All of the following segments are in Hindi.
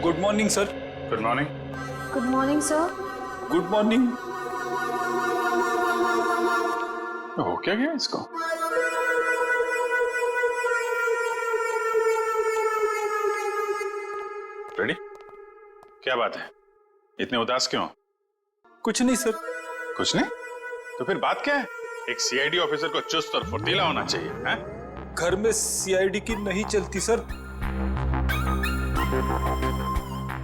Good morning sir. Good morning. Good morning sir. Good morning. हो क्या गया इसको? रेडी? क्या बात है, इतने उदास क्यों? कुछ नहीं सर। कुछ नहीं? तो फिर बात क्या है? एक सीआईडी ऑफिसर को चुस्त और फुर्तीला होना चाहिए, हैं? घर में सीआईडी की नहीं चलती सर।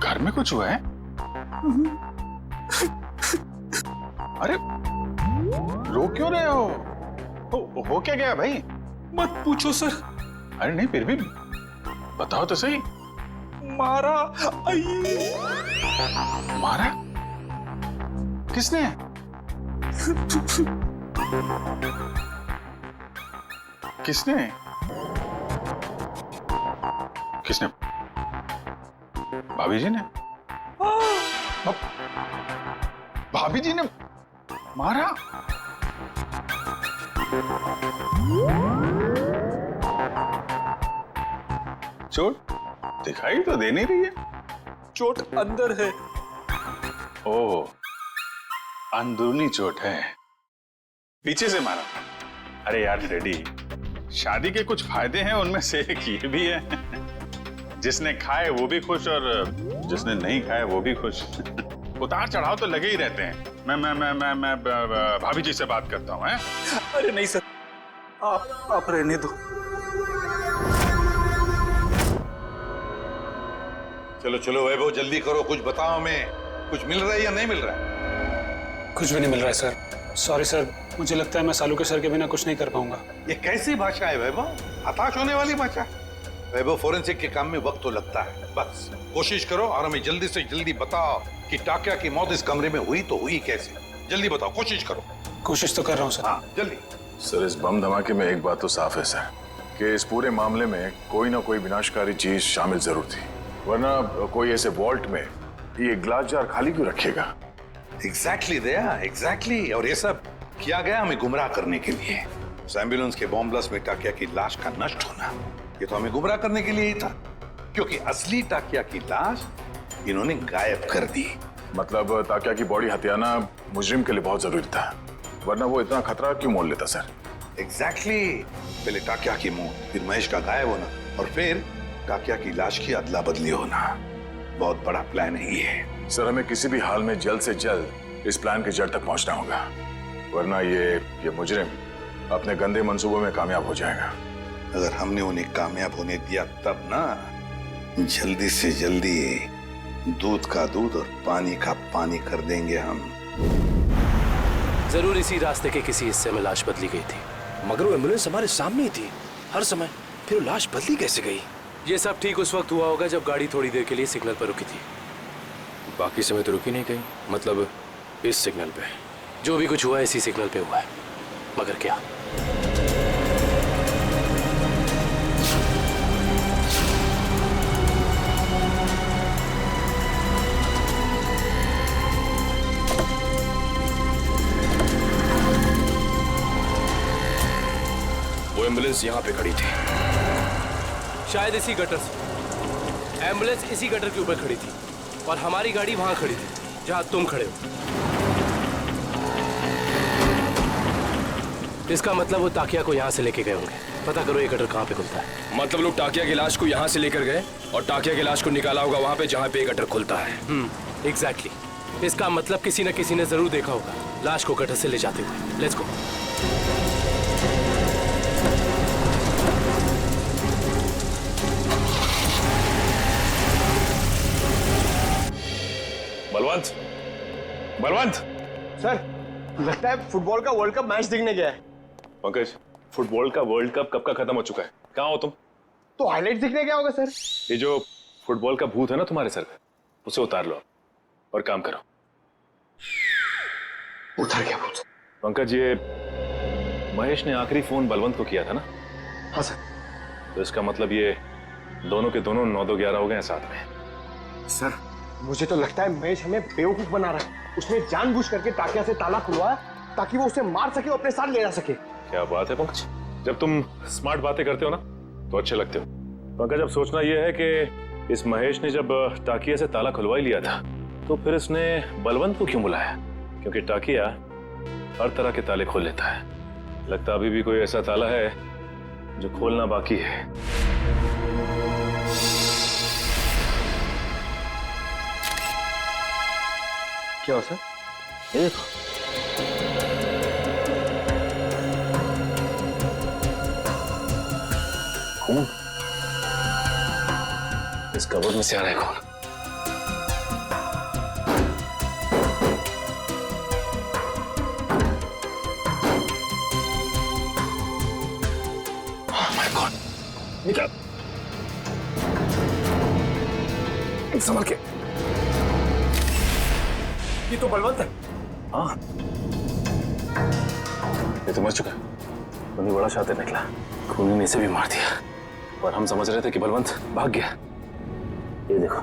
घर में कुछ हुआ है? अरे रो क्यों रहे हो? हो क्या गया भाई? मत पूछो सर। अरे नहीं, फिर भी बताओ तो सही। मारा। मारा? किसने? किसने? किसने? भाभी जी ने? भाभी जी ने मारा? चोट दिखाई तो दे नहीं रही है। चोट अंदर है। ओह, अंदरूनी चोट है, पीछे से मारा। अरे यार फ्रेडी, शादी के कुछ फायदे हैं, उनमें से एक ये भी है जिसने खाए वो भी खुश और जिसने नहीं खाए वो भी खुश। उतार चढ़ाव तो लगे ही रहते हैं। मैं भाभी जी से बात करता हूँ। अरे नहीं सर, आप रहने दो। चलो चलो वैभव, जल्दी करो, कुछ बताओ हमें। कुछ मिल रहा है या नहीं मिल रहा है? कुछ भी नहीं मिल रहा है सर। सॉरी सर, मुझे लगता है मैं सालू के सर के बिना कुछ नहीं कर पाऊंगा। ये कैसी भाषा है वैभव? हताश होने वाली भाषा। वैभव, फोरेंसिक के काम में वक्त तो लगता है, बस कोशिश करो और हमें जल्दी से जल्दी बताओ कि टाकिया की मौत इस कमरे में हुई तो हुई कैसे। जल्दी बताओ, कोशिश करो। कोशिश तो कर रहा हूँ सर। हाँ जल्दी। सर, इस बम धमाके में एक बात तो साफ है सर कि इस पूरे मामले में कोई ना कोई विनाशकारी चीज शामिल जरूर थी, वरना कोई ऐसे वॉल्ट में ये ग्लास जार खाली क्यों रखेगा? एग्जैक्टली दया, एग्जैक्टली। और ये सब किया गया हमें गुमराह करने के लिए। उस एम्बुलेंस के बॉम्ब ब्लास्ट में टाकिया की लाश का नष्ट होना, ये तो हमें गुमराह करने के लिए ही था, क्योंकि असली टाकिया की लाश इन्होंने गायब कर दी। मतलब ताकिया की बॉडी हथियाना मुजरिम के लिए बहुत जरूरी था, वरना वो इतना खतरा क्यों मोल लेता सर? एग्जैक्टली। पहले टाकिया की मौत, फिर महेश का गायब होना, और फिर टाकिया की लाश की अदला बदली होना। बहुत बड़ा प्लान है ये। सर, हमें किसी भी हाल में जल्द से जल्द इस प्लान की जड़ तक पहुंचना होगा, वरना ये मुजरिम अपने गंदे मंसूबों में कामयाब हो जाएगा। अगर हमने उन्हें कामयाब होने दिया तब ना, जल्दी से जल्दी दूध का दूध और पानी का पानी कर देंगे हम। जरूर इसी रास्ते के किसी हिस्से में लाश बदली गई थी, मगर वो एम्बुलेंस हमारे सामने ही थी हर समय, फिर वो लाश बदली कैसे गई? ये सब ठीक उस वक्त हुआ होगा जब गाड़ी थोड़ी देर के लिए सिग्नल पर रुकी थी। बाकी समय तो रुकी नहीं गई, मतलब इस सिग्नल पे। जो भी कुछ हुआ है इसी सिग्नल पे हुआ है, मगर क्या? वो एम्बुलेंस यहाँ पे खड़ी थी, शायद इसी गटर से। एम्बुलेंस इसी गटर के ऊपर खड़ी थी और हमारी गाड़ी वहां खड़ी थी जहां तुम खड़े हो। इसका मतलब वो टाकिया को यहाँ से लेके गए होंगे। पता करो ये गटर कहाँ पे खुलता है। मतलब लोग टाकिया की लाश को यहाँ से लेकर गए और टाकिया की लाश को निकाला होगा वहां पे जहाँ पे गटर खुलता है। एग्जैक्टली। इसका मतलब किसी न किसी ने जरूर देखा होगा लाश को गटर से ले जाते हुए। Let's go. Balwant, Balwant! Sir, लगता है फुटबॉल का वर्ल्ड कप मैच देखने गया है। पंकज, फुटबॉल का वर्ल्ड कप कब का खत्म हो चुका है? कहाँ हो तुम? तो हाईलाइट देखने गया होगा सर। ये जो फुटबॉल का भूत है ना तुम्हारे सर पे, उसे उतार लो और काम करो। उतर गया भूत। पंकज, ये महेश ने आखिरी फोन बलवंत को किया था ना? हाँ सर। तो इसका मतलब ये दोनों के दोनों 9-2-11 हो गए हैं साथ में। सर, मुझे तो लगता है महेश हमें बेवकूफ बना रहा है। उसने जानबूझ करके टाकिया से ताला खुलवाया ताकि वो उसे मार सके और अपने साथ ले जा सके। क्या बात है पंकज, जब तुम स्मार्ट बातें करते हो ना तो अच्छे लगते हो। पंकज, अब सोचना यह है कि इस महेश ने जब टाकिया से ताला खुलवा ही लिया था तो फिर इसने बलवंत को क्यों बुलाया? क्योंकि टाकिया हर तरह के ताले खोल लेता है। लगता अभी भी कोई ऐसा ताला है जो खोलना बाकी है। क्या हो सर? ये देखो, खून इस कबर्ड में से आ रहा है खून। निकल, संभल के। ये तो बलवंत है। हाँ, ये तो मर चुका। उन्हीं बड़ा शातिर निकला, खूनी ने इसे भी मार दिया। और हम समझ रहे थे कि बलवंत भाग गया। ये देखो,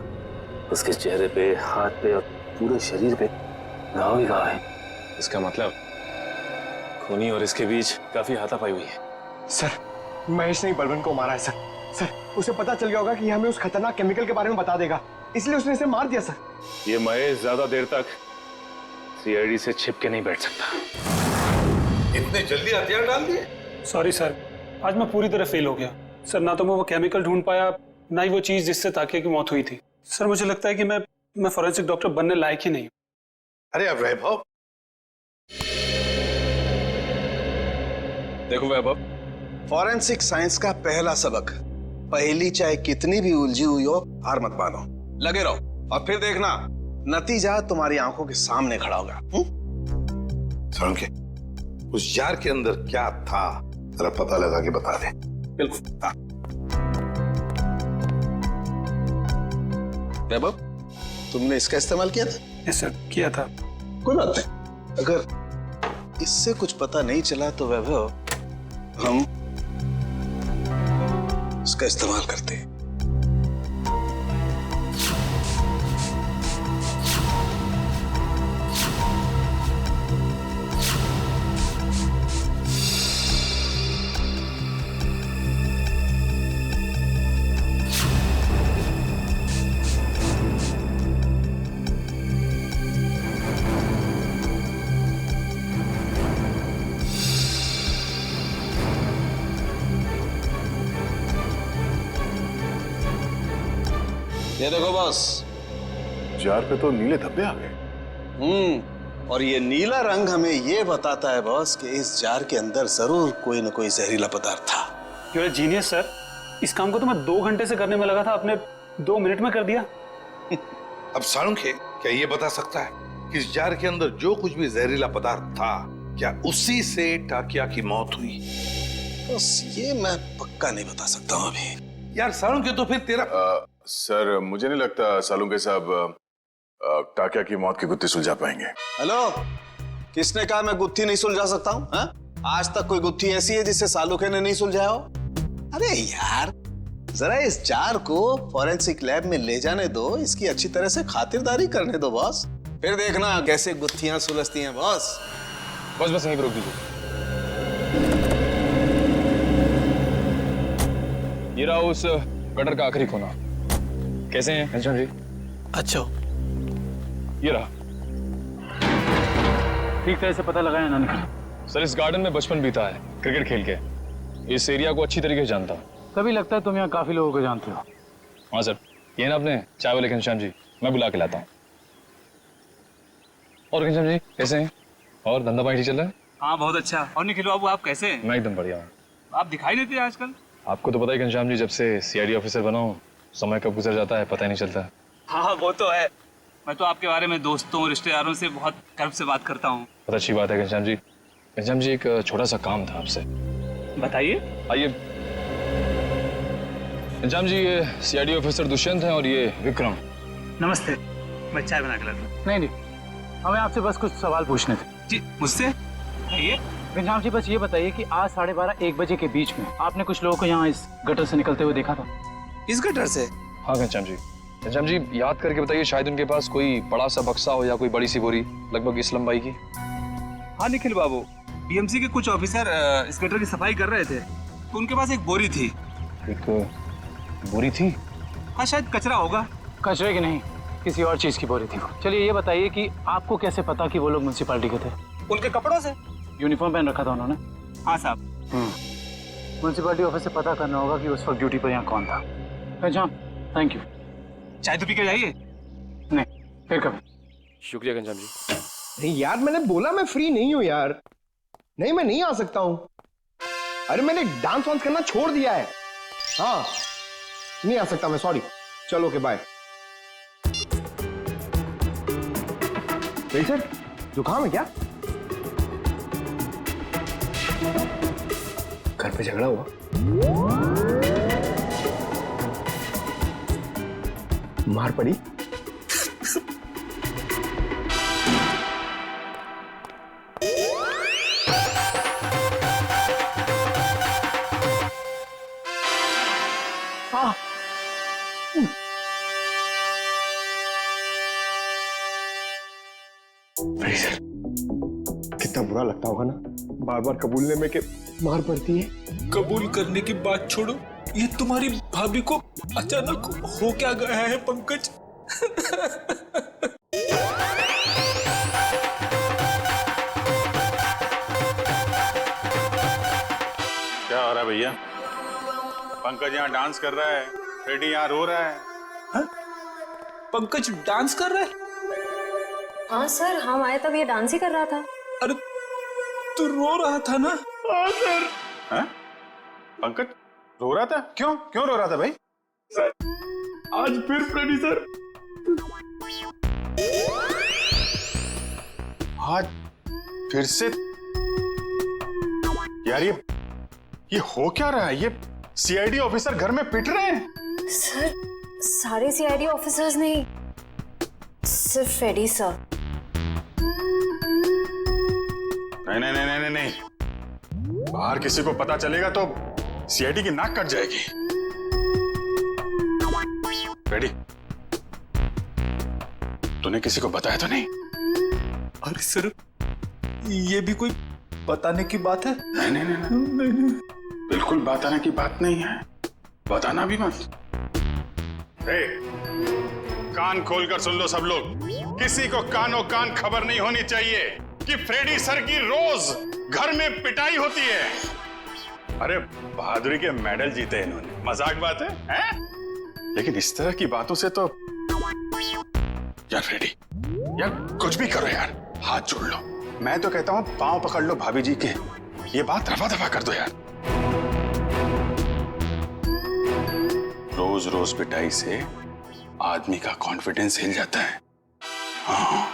उसके चेहरे पे, हाथ पे और पूरे शरीर पे घाव ही घाव है। इसका मतलब खूनी और इसके बीच काफी हाथापाई हुई है। सर, महेश ने ही बलवंत को मारा है सर। सर, उसे पता चल गया होगा कि हमें उस खतरनाक केमिकल के बारे में बता देगा, इसलिए उसने इसे मार दिया सर। ये महेश ज्यादा देर तक सीआईडी से छिप के नहीं बैठ सकता। इतने जल्दी हथियार डाल दिए? सॉरी सर, आज मैं पूरी तरह फेल हो गया सर। ना तो मैं वो केमिकल ढूंढ पाया, ना ही वो चीज जिससे ताकिया की मौत हुई थी। सर, मुझे लगता है कि मैं फॉरेंसिक डॉक्टर बनने लायक ही नहीं हूँ। अरे अब वैभव, देखो वैभव, फॉरेंसिक साइंस का पहला सबक, पहली चाहे कितनी भी उलझी हुई हो, हार मत मानो, लगे रहो और फिर देखना नतीजा तुम्हारी आंखों के सामने खड़ा होगा। सालुंखे, उस जार के अंदर क्या था जरा पता लगा के बता दे। बिल्कुल। हाँ। वैभव, तुमने इसका इस्तेमाल किया था? यस सर, किया था। कोई बात नहीं, अगर इससे कुछ पता नहीं चला तो वैभव हम इसका इस्तेमाल करते हैं। ये देखो बॉस, जार पे तो नीले धब्बे आ गए। और ये नीला रंग हमें ये बताता है बॉस कि इस जार के अंदर जरूर कोई न कोई जहरीला पदार्थ था। You are genius sir. इस काम को तो मैं 2 घंटे से करने में लगा था, आपने 2 मिनट में कर दिया। अब सालुंखे, क्या ये बता सकता है कि इस जार के अंदर जो कुछ भी जहरीला पदार्थ था, क्या उसी से टाकिया की मौत हुई? बस ये मैं पक्का नहीं बता सकता हूँ अभी। यार सालुंखे, तो फिर तेरा सर, मुझे नहीं लगता सालुंखे साहब टाकिया की मौत की गुत्थी सुलझा पाएंगे। हेलो, किसने कहा मैं गुत्थी नहीं सुलझा सकता हूँ? आज तक कोई गुत्थी ऐसी है जिससे सालुंखे ने नहीं सुलझाया हो? अरे यार, जरा इस जार को फॉरेंसिक लैब में ले जाने दो, इसकी अच्छी तरह से खातिरदारी करने दो बॉस, फिर देखना कैसे गुत्थियां सुलझती हैं बॉस। बस यहीं पर रोक दीजिए। ये रहा उस गटर का आखिरी कोना। कैसे हैं घनश्याम जी? अच्छा, ये रहा। ठीक तरह से पता लगाया ना निकला। सर, इस गार्डन में बचपन बीता है क्रिकेट खेल के। इस एरिया को अच्छी तरीके से जानता हूँ। तभी लगता है तुम यहाँ काफी लोगों को जानते हो। हाँ सर, ये ना अपने चाय वाले घनश्याम जी, मैं बुला के लाता हूँ। और घनश्याम जी कैसे हैं? और धंधा पानी ठीक चल रहा है? हाँ, बहुत अच्छा। और निखिल बाबू, आप कैसे हैं? मैं एकदम बढ़िया हूँ। आप दिखाई नहीं देते आजकल। आपको तो पता ही घनश्याम जी, जब से सीआईडी ऑफिसर बना हूँ, समय कब गुजर जाता है पता ही नहीं चलता। हाँ, वो तो है। मैं तो आपके बारे में दोस्तों रिश्तेदारों से बहुत गर्व से बात करता हूँ। बहुत अच्छी बात है घनश्याम जी। घनश्याम जी, एक छोटा सा काम था आपसे। बताइए। आइए। घनश्याम जी, ये सीआईडी ऑफिसर दुष्यंत हैं और ये विक्रम। नमस्ते, मैं चाय बना के लाता हूँ। नहीं, हमें आपसे बस कुछ सवाल पूछने थे। जी, मुझसे? ये घनश्याम जी, बस ये बताइए कि आज 12:30-1 बजे के बीच में आपने कुछ लोगों को यहाँ इस गटर से निकलते हुए देखा था? इस गटर से? हाँ घनश्याम जी। घनश्याम जी, याद करके बताइए, शायद उनके पास कोई बड़ा सा बक्सा हो या कोई बड़ी सी बोरी, लगभग इस लंबाई की। हाँ निखिल बाबू, बीएमसी के कुछ ऑफिसर इस गटर की सफाई कर रहे थे, तो उनके पास एक बोरी थी। एक बोरी थी? हाँ शायद कचरा होगा। कचरे की नहीं, किसी और चीज की बोरी थी वो। चलिए ये बताइए कि आपको कैसे पता कि वो लोग म्युनिसिपैलिटी के थे? उनके कपड़ों से। यूनिफॉर्म पहन रखा था उन्होंने। हाँ साहब। म्युनिसिपैलिटी ऑफिस से पता करना होगा कि उस वक्त ड्यूटी पर यहाँ कौन था। Ghanshyam, thank you. चाय तो पी के जाइए। नहीं, फिर कभी। शुक्रिया घनश्याम जी। नहीं यार, मैंने बोला मैं फ्री नहीं हूं यार। नहीं, मैं नहीं आ सकता हूं। अरे मैंने डांस वांस करना छोड़ दिया है। हाँ, नहीं आ सकता मैं, सॉरी। चलो ओके बाय। सर, जुकाम है क्या? घर पे झगड़ा हुआ? मार पड़ी? हाँ। सर, कितना बुरा लगता होगा ना बार बार कबूलने में कि मार पड़ती है। कबूल करने की बात छोड़ो, ये तुम्हारी भाभी को अचानक हो क्या गया है पंकज? क्या हो रहा है भैया? पंकज यहाँ डांस कर रहा है, फ्रेडी यहाँ रो रहा है। हा? पंकज डांस कर रहा है? हाँ सर, हम आए तब ये डांस ही कर रहा था। अरे तू रो रहा था ना? हाँ सर। हाँ? पंकज रो रहा था? क्यों क्यों रो रहा था भाई? सर, आज फिर फ्रेडी सर। आज फिर से? यार ये हो क्या रहा है? ये सीआईडी ऑफिसर घर में पिट रहे हैं। सर, सारे सीआईडी ऑफिसर्स नहीं, सिर्फ फ्रेडी सर। नहीं नहीं नहीं नहीं नहीं, बाहर किसी को पता चलेगा तो सीआईडी की नाक कट जाएगी। फ्रेडी, तूने किसी को बताया तो नहीं? अरे सर, ये भी कोई बताने की बात है? नहीं नहीं नहीं, नहीं, नहीं। बिल्कुल बताने की बात नहीं है, बताना भी मत। कान खोलकर सुन लो सब लोग, किसी को कानों कान खबर नहीं होनी चाहिए कि फ्रेडी सर की रोज घर में पिटाई होती है। अरे बहादुरी के मेडल जीते इन्होंने, मजाक बात है, हैं? लेकिन इस तरह की बातों से तो यार फ्रेडी, यार कुछ भी करो यार, हाथ जोड़ लो। मैं तो कहता हूं पांव पकड़ लो भाभी जी के, ये बात रफा दफा कर दो यार। रोज रोज पिटाई से आदमी का कॉन्फिडेंस हिल जाता है। हाँ।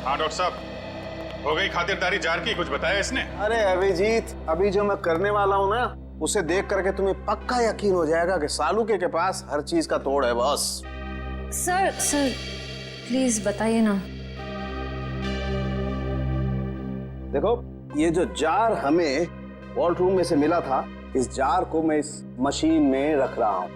हाँ डॉक्टर साहब, हो गई खातिरदारी जार की? कुछ बताया इसने? अरे अभिजीत, अभी जो मैं करने वाला हूँ ना, उसे देख करके तुम्हें पक्का यकीन हो जाएगा कि सालुके के पास हर चीज का तोड़ है बॉस। सर प्लीज बताइए ना। देखो, ये जो जार हमें वॉल्ट रूम में से मिला था, इस जार को मैं इस मशीन में रख रहा हूं।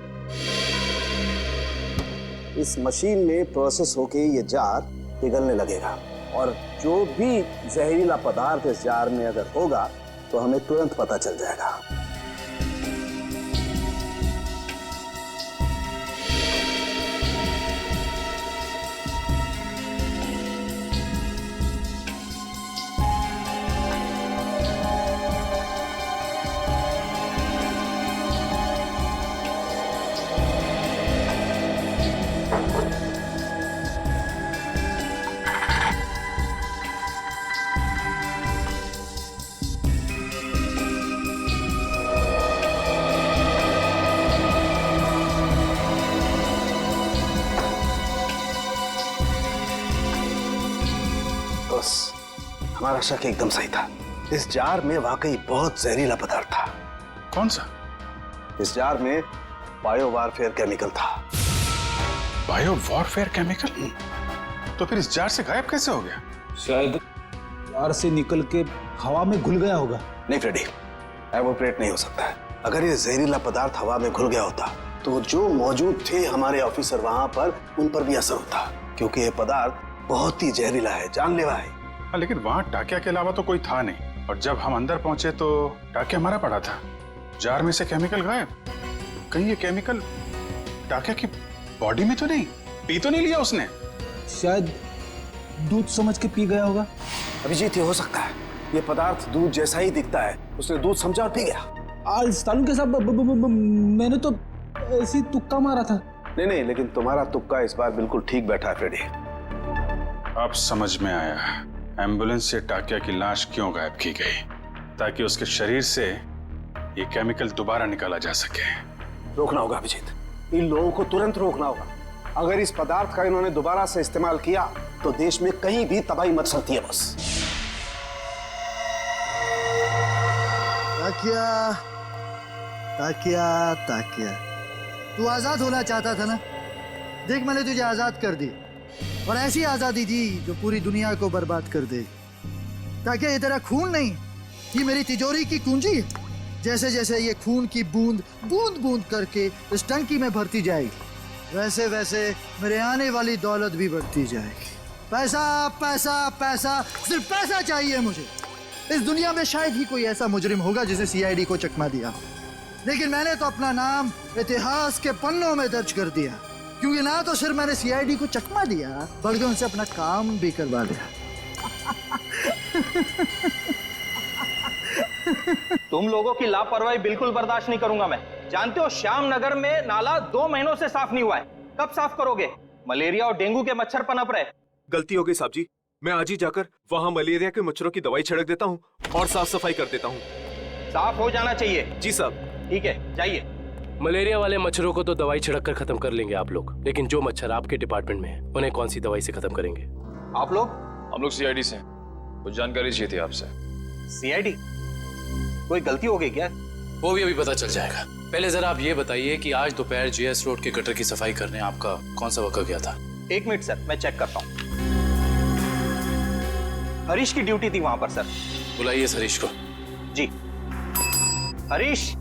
इस मशीन में प्रोसेस होके ये जार पिघलने लगेगा और जो भी जहरीला पदार्थ इस जार में अगर होगा तो हमें तुरंत पता चल जाएगा। हमारा शक एकदम सही था। इस जार में वाकई बहुत जहरीला पदार्थ था। कौन सा? इस जार में बायो वारफेयर केमिकल था। Bio warfare chemical? तो फिर इस जार से गायब कैसे हो गया? शायद जार से निकल के हवा में घुल गया होगा। नहीं फ्रेडी, एवोपरेट नहीं हो सकता है। अगर ये जहरीला पदार्थ हवा में घुल गया होता तो जो मौजूद थे हमारे ऑफिसर वहां पर, उन पर भी असर होता, क्योंकि यह पदार्थ बहुत ही जहरीला है, जानलेवा है। हाँ, लेकिन वहां टाकिया के अलावा तो कोई था नहीं, और जब हम अंदर पहुंचे तो टाकिया मरा पड़ा था। जार में से केमिकल गायब। कहीं ये केमिकल टाकिया की बॉडी में तो नहीं, पी तो नहीं लिया उसने? शायद दूध समझ के पी गया होगा। अभिजीत, ये हो सकता है, ये पदार्थ दूध जैसा ही दिखता है, उसने दूध समझा और पी गया। सालू के साहब मैंने तो ऐसी तुक्का मारा था। नहीं, लेकिन तुम्हारा तुक्का इस बार बिल्कुल ठीक बैठा है फ्रेडी। अब समझ में आया एम्बुलेंस से टाकिया की लाश क्यों गायब की गई, ताकि उसके शरीर से ये केमिकल दोबारा निकाला जा सके। रोकना होगा अभिजीत, इन लोगों को तुरंत रोकना होगा। अगर इस पदार्थ का इन्होंने दोबारा से इस्तेमाल किया तो देश में कहीं भी तबाही मच सकती है। बस ताकिया, ताकिया, ताकिया, तू आजाद होना चाहता था ना? देख, मैंने तुझे आजाद कर दी, और ऐसी आजादी दी जो पूरी दुनिया को बर्बाद कर दे। ताकि ये तेरा खून नहीं, ये मेरी तिजोरी की कुंजी है। जैसे जैसे ये खून की बूंद बूंद बूंद करके इस टंकी में भरती जाएगी, वैसे वैसे मेरे आने वाली दौलत भी बढ़ती जाएगी। पैसा पैसा पैसा, सिर्फ पैसा चाहिए मुझे। इस दुनिया में शायद ही कोई ऐसा मुजरिम होगा जिसे सीआईडी को चकमा दिया, लेकिन मैंने तो अपना नाम इतिहास के पन्नों में दर्ज कर दिया, क्योंकि ना तो सिर्फ मैंने सीआईडी को चकमा दिया, बल्कि उनसे अपना काम भी करवा दिया। तुम लोगों की लापरवाही बिल्कुल बर्दाश्त नहीं करूंगा मैं। जानते हो, श्याम नगर में नाला 2 महीनों से साफ नहीं हुआ है। कब साफ करोगे? मलेरिया और डेंगू के मच्छर पनप रहे। गलती हो गई साहब जी, मैं आज ही जाकर वहाँ मलेरिया के मच्छरों की दवाई छिड़क देता हूँ और साफ सफाई कर देता हूँ। साफ हो जाना चाहिए। जी साहब। ठीक है, जाइए। मलेरिया वाले मच्छरों को तो दवाई छिड़क कर खत्म कर लेंगे आप लोग, लेकिन जो मच्छर आपके डिपार्टमेंट में है उन्हें कौन सी दवाई से खत्म करेंगे? आप लोग? हम लोग सीआईडी से, कुछ जानकारी चाहिए थी आपसे। सीआईडी? कोई गलती हो गई क्या? वो भी अभी पता चल जाएगा। पहले जरा आप ये बताइए कि आज दोपहर जीएस रोड के गटर की सफाई करने आपका कौन सा वर्कर गया था? 1 मिनट सर, मैं चेक करता हूँ। हरीश की ड्यूटी थी वहां पर सर। बुलाइए इस हरीश को। जी। हरीश,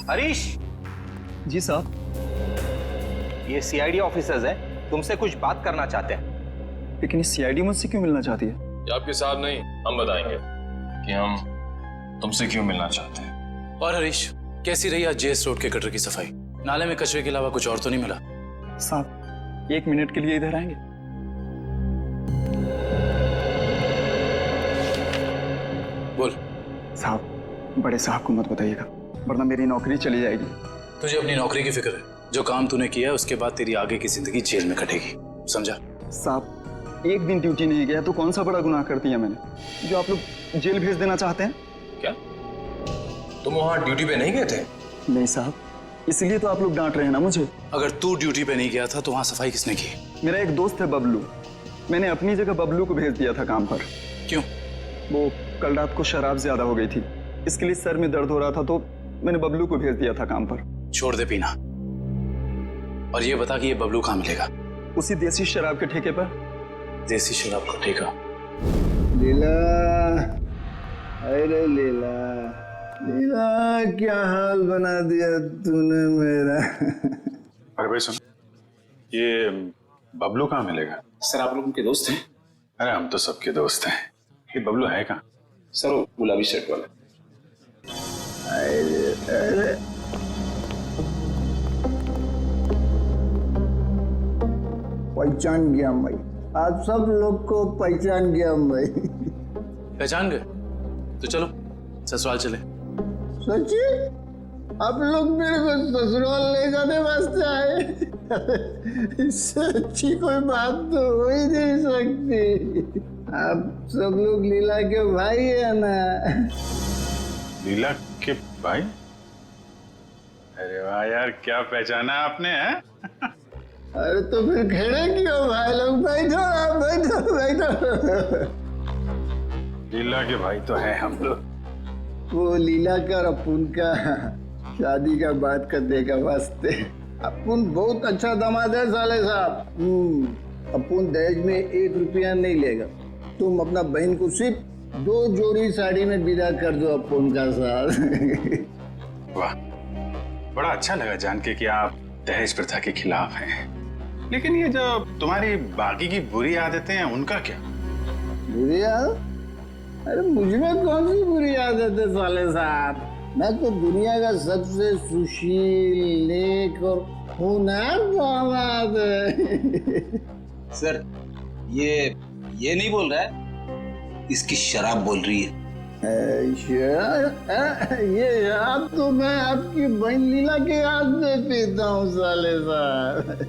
हरीश। जी साहब। ये सीआईडी ऑफिसर्स हैं, तुमसे कुछ बात करना चाहते हैं। लेकिन ये सीआईडी मुझसे क्यों मिलना चाहती है? ये आपके साहब नहीं, हम बताएंगे कि हम तुमसे क्यों मिलना चाहते हैं। और हरीश, कैसी रही आज जेएस रोड के गटर की सफाई? नाले में कचरे के अलावा कुछ और तो नहीं मिला? साहब, 1 मिनट के लिए इधर आएंगे? बोल। साहब, बड़े साहब को मत बताइएगा, वरना मेरी नौकरी चली जाएगी। तुझे अपनी नौकरी की फिक्र है? जो काम तूने किया है उसके बाद तेरी आगे की जिंदगी जेल में कटेगी, समझा? साहब, 1 दिन ड्यूटी नहीं गया तो कौन सा बड़ा गुनाह कर दिया मैंने जो आप लोग जेल भेज देना चाहते हैं? क्या तुम वहां ड्यूटी पे नहीं गए थे? नहीं साहब, इसलिए तो आप लोग डांट रहे हैं ना मुझे। अगर तू ड्यूटी पे नहीं गया था तो वहां सफाई किसने की? मेरा एक दोस्त है बबलू, मैंने अपनी जगह बबलू को भेज दिया था काम पर। क्यों? वो कल रात को शराब ज्यादा हो गई थी, इसके लिए सर में दर्द हो रहा था, तो मैंने बबलू को भेज दिया था काम पर। छोड़ दे पीना, और ये बता कि ये बबलू कहाँ मिलेगा? उसी देसी शराब के ठेके पर। देसी शराब का ठेका? लीला, अरे लीला, लीला, क्या हाल बना दिया तूने मेरा। अरे भाई सुन, ये बबलू कहाँ मिलेगा? सर आप लोग उनके दोस्त हैं? अरे हम तो सबके दोस्त हैं। ये बबलू है कहाँ? सर वो गुलाबी शर्ट वाला। अरे पहचान गया मैं, आप सब लोग को पहचान गया मैं। पहचान गए? तो चलो ससुराल चले। सच्ची? आप लोग मेरे को ससुराल ले जाने वास्ते आए? इससे अच्छी कोई बात तो हो ही नहीं सकती। आप सब लोग लीला के भाई है ना? लीला के भाई? अरे वाह यार, क्या पहचाना आपने है? अरे तो फिर खड़े क्यों भाई लोग? बैठो आप, बैठो बैठो। लीला के भाई तो है हम लोग। वो लीला का और अपुन का शादी का बात करने का वास्ते। अपुन बहुत अच्छा दामाद है साले साहब। अपुन दहेज में 1 रुपया नहीं लेगा। तुम अपना बहन को सिर्फ 2 जोड़ी साड़ी में विदा कर दो अपुन का साथ। वाह, बड़ा अच्छा लगा जान के कि आप दहेज प्रथा के खिलाफ हैं। लेकिन ये जो तुम्हारी बाकी की बुरी आदतें हैं उनका क्या? बुरी आदत? अरे मुझमें कौन सी बुरी आदत है साले साहब? मैं तो दुनिया का सबसे सुशील, नेक और होनहार दामाद है। सर ये नहीं बोल रहा है, इसकी शराब बोल रही है। ये शराब तो मैं आपकी बहन लीला के हाथ में पीता हूँ साले साहब।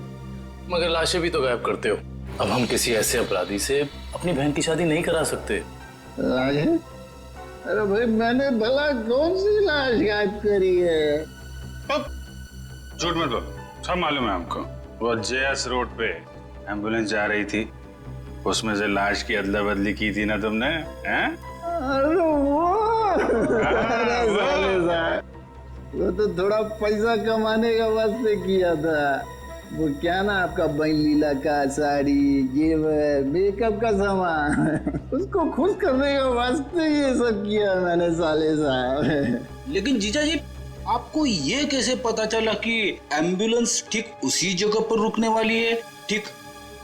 मगर लाशें भी तो गायब करते हो। अब हम किसी ऐसे अपराधी से अपनी बहन की शादी नहीं करा सकते। लाशें? अरे भाई मैंने भला कौन सी लाश गायब करी है? झूठ मत बोलो, सब मालूम है हमको। वो जेएस रोड पे एम्बुलेंस जा रही थी, उसमें से लाश की अदला बदली की थी ना तुमने? हैं? अरे साले साहब, वो तो थोड़ा पैसा कमाने का वास्ते किया था। वो क्या ना आपका बहन लीला का साड़ी, जेवर, मेकअप का सामान, उसको खुश करने के वास्ते ये सब किया मैंने साले साहब। लेकिन जीजा जी, आपको ये कैसे पता चला कि एम्बुलेंस ठीक उसी जगह पर रुकने वाली है, ठीक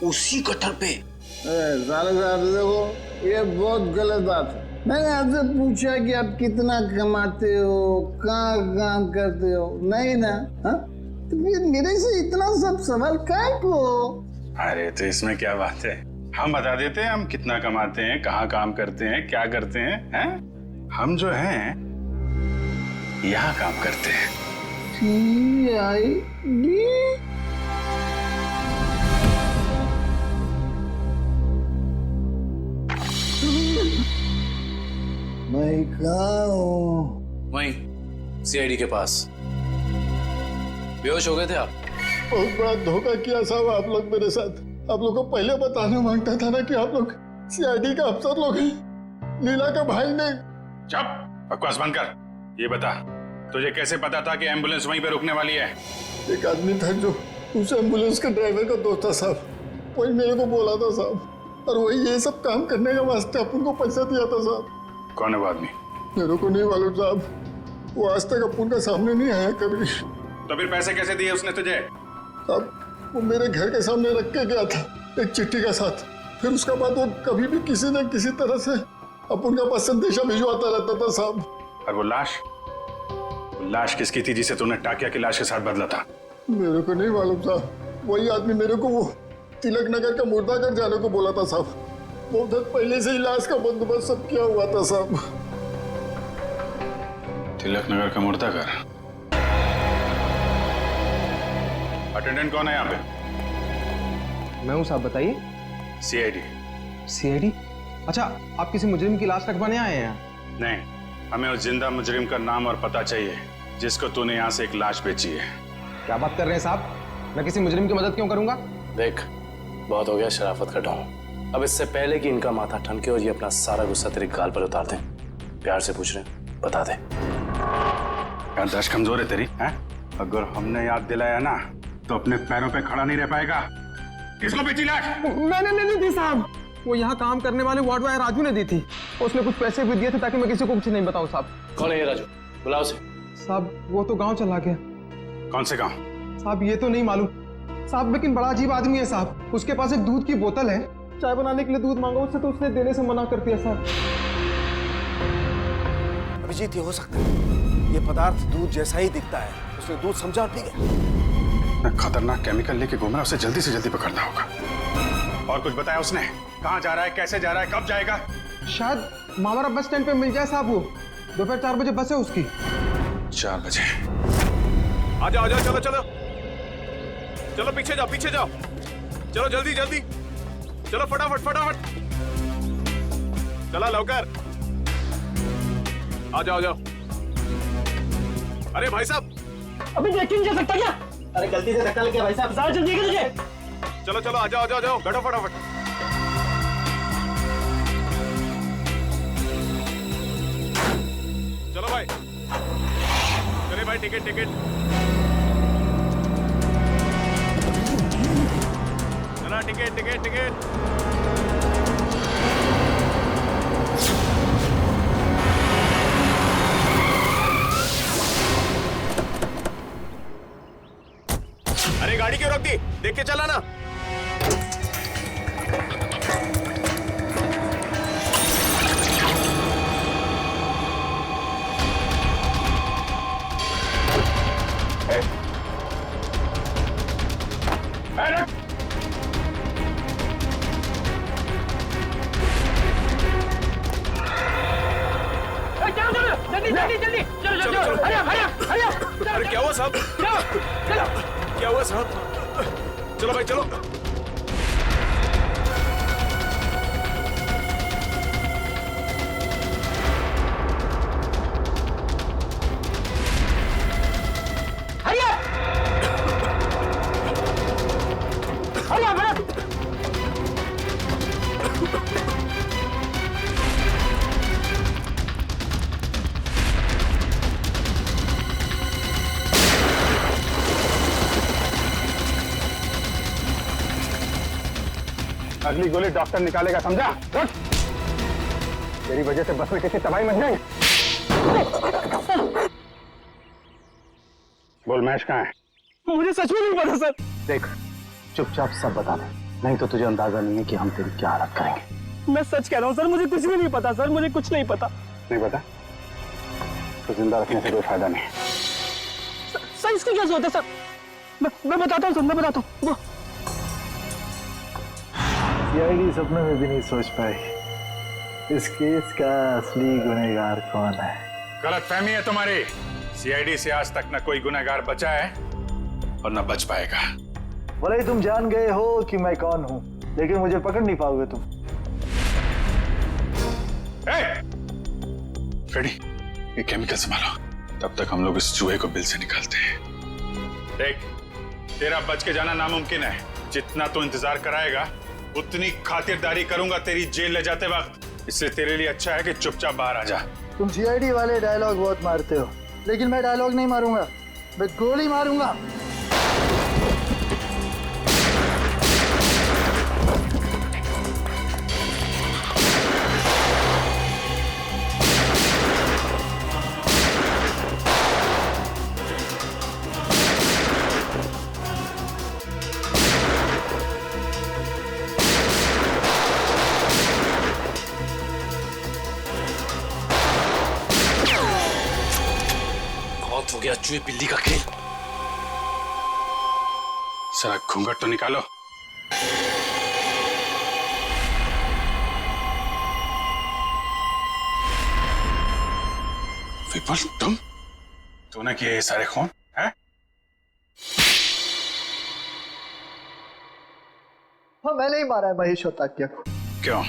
उसी कटर पे? साले साहब देखो, ये बहुत गलत बात है। मैंने आपसे पूछा कि आप कितना कमाते हो, कहाँ काम करते हो, नहीं ना? हाँ, तो फिर मेरे से इतना सब सवाल काहे को? अरे तो इसमें क्या बात है, हम बता देते हैं हम कितना कमाते हैं, कहाँ काम करते हैं, क्या करते हैं? हम जो हैं यहाँ काम करते हैं। CID? मैं कहाँ हूँ? वहीं सीआईडी के पास। बेहोश हो गए थे आप? बहुत बड़ा धोखा किया साहब आप लोग मेरे साथ। आप लोग को पहले बताना मांगता था ना कि आप लोग सीआईडी का अफसर लोग हैं। लीला का भाई ने। चुप, बकवास बंद कर। ये बता, तुझे कैसे पता था कि एम्बुलेंस वहीं पे रुकने वाली है? एक आदमी था जो उस एम्बुलेंस के ड्राइवर का दोस्त था साहब, वही मेरे को बोला था साहब, और वही ये सब काम करने के वास्ते अपन को पैसा दिया था साहब। कौन है वो आदमी? मेरे को नहीं मालूम साहब, वो आज तक अपन का सामने नहीं आया कभी। तो फिर पैसे कैसे दिए उसने तुझे? साहब वो मेरे घर के सामने रख के गया था एक चिट्ठी का साथ। फिर उसके बाद वो कभी भी किसी न किसी तरह से अपन का पास संदेशा भिजवाता रहता था साहब। और वो लाश किसकी थी जिसे तूने टाकिया की लाश के साथ बदला था? मेरे को नहीं मालूम साहब, वही आदमी मेरे को वो तिलक नगर का मुर्दाघर जाने को बोला था साहब। बहुत दिन पहले से ही लाश का बंदोबस्त सब किया हुआ था साहब। तिलक नगर का मुर्दाघर? अटेंडेंट कौन है यहाँ पे? मैं हूँ साहब, बताइए। सीआईडी। सीआईडी? अच्छा, आप किसी मुजरिम की लाश रखवाने आए हैं यहाँ? नहीं, हमें उस जिंदा मुजरिम का नाम और पता चाहिए जिसको तूने यहाँ से एक लाश बेची है। क्या बात कर रहे हैं साहब, मैं किसी मुजरिम की मदद क्यों करूंगा? देख, बहुत हो गया शराफत का ढोंग। अब इससे पहले कि इनका माथा ठनके और ये अपना सारा गुस्सा तेरे गाल पर उतार दें, प्यार से पूछ रहे हैं, बता दे। याददाश्त कमजोर है तेरी, हैं? अगर हमने याद दिलाया ना तो अपने पैरों पे खड़ा नहीं रह पाएगा। किसको बेची लाश? मैंने नहीं दी साहब, वो यहाँ काम करने वाले वार्ड बॉय राजू ने दी थी। उसने कुछ पैसे भी दिए थे ताकि मैं किसी को कुछ नहीं बताऊं साहब। कौन है ये राजू? बुलाओ उसे। साहब वो तो गांव चला गया। कौन से गांव? साहब ये तो नहीं मालूम साहब, लेकिन बड़ा अजीब आदमी है साहब। उसके पास एक दूध की बोतल है, चाय बनाने के लिए दूध मांगा उससे तो उसने देने से मना कर दिया साहब। अभिजीत, ये हो सकता है ये पदार्थ दूध जैसा ही दिखता है, उसने दूध समझा और पी गया। खतरनाक केमिकल लेके घूम रहा, उसे जल्दी से जल्दी पकड़ना होगा। और कुछ बताया उसने? कहाँ जा रहा है, कैसे जा रहा है, कब जाएगा? शायद मावरा बस स्टैंड पे मिल जाए साहब। वो दोपहर 4 बजे बस है उसकी। 4 बजे? आ जाओ, चलो चलो चलो, पीछे जाओ, पीछे जाओ, चलो जल्दी जल्दी, चलो फटाफट फटाफट, चला लवकर, आ जाओ, आ जाओ। अरे भाई साहब, अभी देख नहीं जा सकता क्या? अरे गलती से धक्का लग गया भाई साहब, ज्यादा जल्दी है तुझे। चलो चलो, आ जाओ, आ जाओ, आ जाओ, बैठो फटाफट। चलो भाई, चले भाई, टिकट टिकट, चला टिकट टिकट टिकट। देख के चला ना। जल्दी चलो अरे क्या हुआ साहब? क्या हुआ साहब? चलो भाई चलो। अगली गोली डॉक्टर निकालेगा, समझा? रुक! तेरी वजह से बस में किसी तबाही मच जाएंगे। बोल महेश कहाँ है? मुझे सच में नहीं पता सर। देख, चुपचाप सब बता दे, नहीं तो तुझे अंदाजा नहीं है कि हम तेरी क्या हालत करेंगे। मैं सच कह रहा हूँ सर, मुझे कुछ भी नहीं पता सर, मुझे कुछ नहीं पता। नहीं पता? तो जिंदा रखने से कोई फायदा नहीं। सर इसकी क्या जरूरत है सर? मैं बताता हूँ सर, मैं बताता हूँ। सीआईडी सपने में भी नहीं सोच पाई इस केस का असली गुनहगार कौन है। गलतफहमी है तुम्हारी। सीआईडी से आज तक न कोई गुनहगार बचा है और न बच पाएगा। भले ही तुम जान गए हो कि मैं कौन हूं, लेकिन मुझे पकड़ नहीं पाओगे तुम। फ्रेडी, ये केमिकल संभालो, तब तक हम लोग इस चूहे को बिल से निकालते हैं। देख, तेरा बच के जाना नामुमकिन है। जितना तू इंतजार कराएगा उतनी खातिरदारी करूंगा तेरी जेल ले जाते वक्त। इसलिए तेरे लिए अच्छा है कि चुपचाप बाहर आ जा। तुम सीआईडी वाले डायलॉग बहुत मारते हो, लेकिन मैं डायलॉग नहीं मारूंगा, मैं गोली मारूंगा। हो गया चूहे बिल्ली का खेल। सारा घूंघट तो निकालो। विपुल, तूने किए ये सारे खून है? हाँ, मैंने ही मारा है महेश और ताकिया को। क्यों?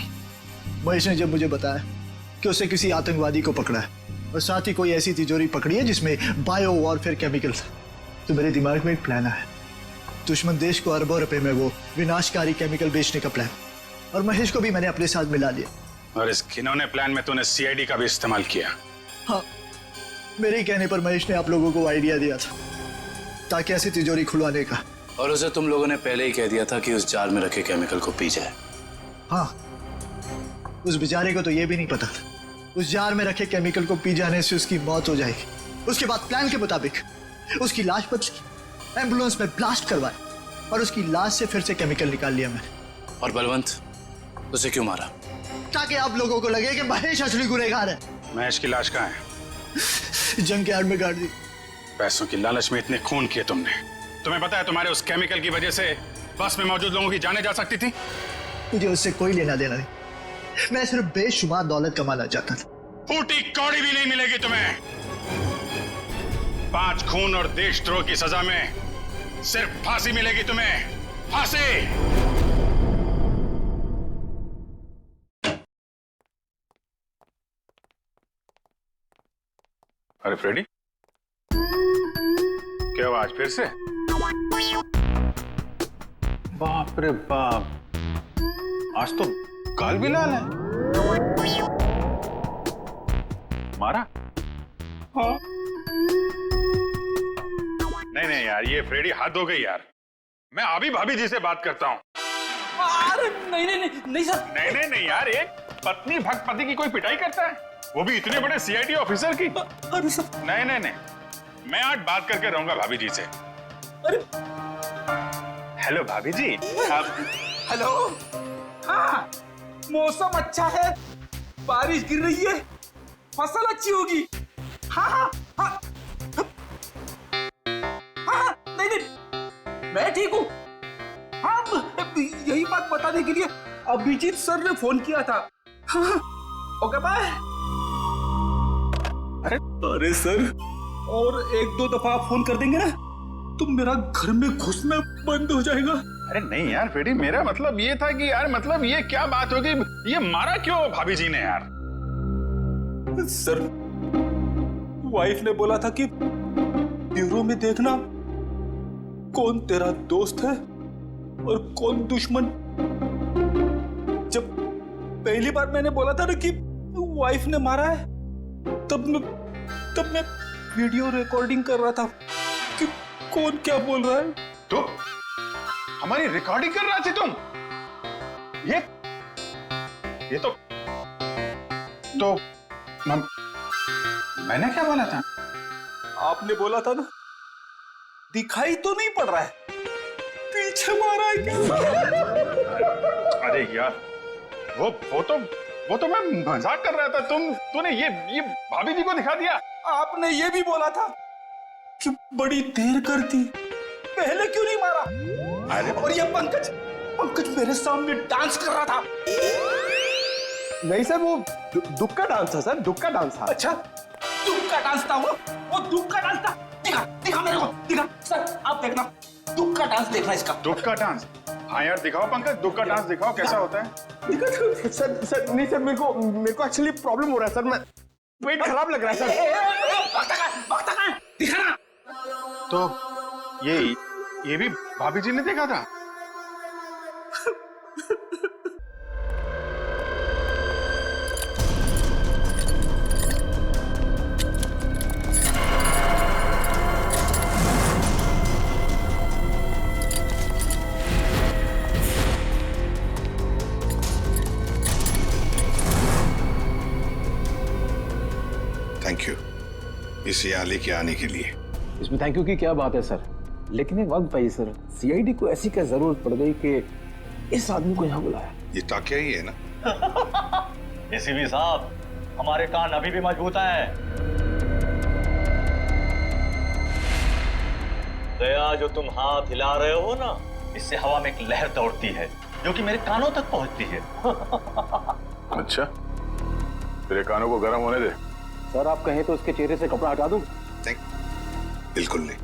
महेश ने जब मुझे बताया कि उसे किसी आतंकवादी को पकड़ा है और साथ ही कोई ऐसी तिजोरी पकड़ी है जिसमें बायो वॉरफेयर केमिकल था, तो मेरे दिमाग में एक प्लान आया। दुश्मन देश को अरबों रुपए में वो विनाशकारी केमिकल बेचने का प्लान, और महेश को भी मैंने अपने साथ मिला लिया। और इस घिनौने प्लान में तूने सीआईडी का भी इस्तेमाल किया? हाँ, मेरे ही कहने पर महेश ने आप लोगों को आइडिया दिया था ताकि ऐसी तिजोरी खुलवाने का। और उसे तुम लोगों ने पहले ही कह दिया था कि उस जार में रखे केमिकल को पी जाए। हाँ, उस बेचारे को तो ये भी नहीं पता था उस जार में रखे केमिकल को पी जाने से उसकी मौत हो जाएगी। उसके बाद प्लान के मुताबिक उसकी लाश बदली, एम्बुलेंस में ब्लास्ट करवाया और उसकी लाश से फिर से केमिकल निकाल लिया मैंने। और बलवंत, उसे क्यों मारा? ताकि आप लोगों को लगे कि महेश असली गुनहगार है। महेश की लाश कहाँ है? जंग के आड़ में गाड़ दी। पैसों की लालच में इतने खून किए तुमने। तुम्हें पता है तुम्हारे उस केमिकल की वजह से बस में मौजूद लोगों की जानें जा सकती थी। मुझे उससे कोई लेना देना नहीं, मैं सिर्फ बेशुमार दौलत कमाना चाहता था। फूटी कौड़ी भी नहीं मिलेगी तुम्हें। 5 खून और देशद्रोह की सजा में सिर्फ फांसी मिलेगी तुम्हें, फांसी। अरे फ्रेडी, क्या हुआ आज फिर से? बाप रे बाप, आज तो गाल भी लाल है। मारा? हाँ। नहीं यार, ये फ्रेडी हद हो गई यार। मैं अभी भाभी जी से बात करता हूँ। अरे नहीं सर। नहीं यार, एक पत्नी भक्त पति की कोई पिटाई करता है, वो भी इतने बड़े सीआईडी ऑफिसर की? अरे सर। नहीं, मैं आज बात करके रहूंगा भाभी जी से। अरे हेलो भाभी जी। हेलो। हाँ, मौसम अच्छा है, बारिश गिर रही है, फसल अच्छी होगी। हाँ हाँ हाँ हाँ, नहीं नहीं, मैं ठीक हूँ। हाँ, यही बात बताने के लिए अभिजीत सर ने फोन किया था। हाँ, ओके बाय। अरे सर, और एक दो दफा आप फोन कर देंगे ना तो मेरा घर में घुसना बंद हो जाएगा। अरे नहीं यार फ्रेडी, मेरा मतलब ये था कि यार मतलब ये क्या बात होगी, ये मारा क्यों भाभी जी ने यार? सर, वाइफ ने बोला था कि ब्यूरो में देखना कौन तेरा दोस्त है और कौन दुश्मन। जब पहली बार मैंने बोला था ना कि वाइफ ने मारा है, तब मैं वीडियो रिकॉर्डिंग कर रहा था कि कौन क्या बोल रहा है। तो हमारी रिकॉर्डिंग कर रहा थे तुम? ये तो मैंने क्या बोला था? आपने बोला था ना, दिखाई तो नहीं पड़ रहा है, पीछे मारा है क्या? अरे यार, वो तो मैं मजाक कर रहा था। तूने ये भाभी जी को दिखा दिया। आपने ये भी बोला था कि बड़ी देर कर दी, पहले क्यों नहीं मारा? अरे और ये पंकज मेरे सामने डांस कर रहा था। नहीं सर, वो दुख का डांस था सर, दुख का डांस था। अच्छा, दुख का डांस था वो दुख का डांस था। दिखा मेरे को, दिखा सर, आप देखना, दुख का डांस देखना इसका। दुख का डांस? हाँ यार दिखाओ पंकज, दुख का डांस दिखाओ, कैसा होता है? सर नहीं सर, मेरे को एक्चुअली प्रॉब्लम हो रहा है सर, मैं पेट खराब लग रहा है सर। दिखा ना। तो ये भी भाभी जी ने देखा था? थैंक यू इस याली के आने के लिए। इसमें थैंक यू की क्या बात है सर, लेकिन एक वक्त भाई सर, सीआईडी को ऐसी क्या जरूरत पड़ गई कि इस आदमी को यहाँ बुलाया? ये टाकिया ही है ना? एसीपी साहब, हमारे कान अभी भी मजबूत हैं। दया, जो तुम हाथ हिला रहे हो ना, इससे हवा में एक लहर दौड़ती है जो कि मेरे कानों तक पहुंचती है। अच्छा, तेरे कानों को गर्म होने दे। सर आप कहें तो उसके चेहरे से कपड़ा हटा दूं? बिल्कुल नहीं,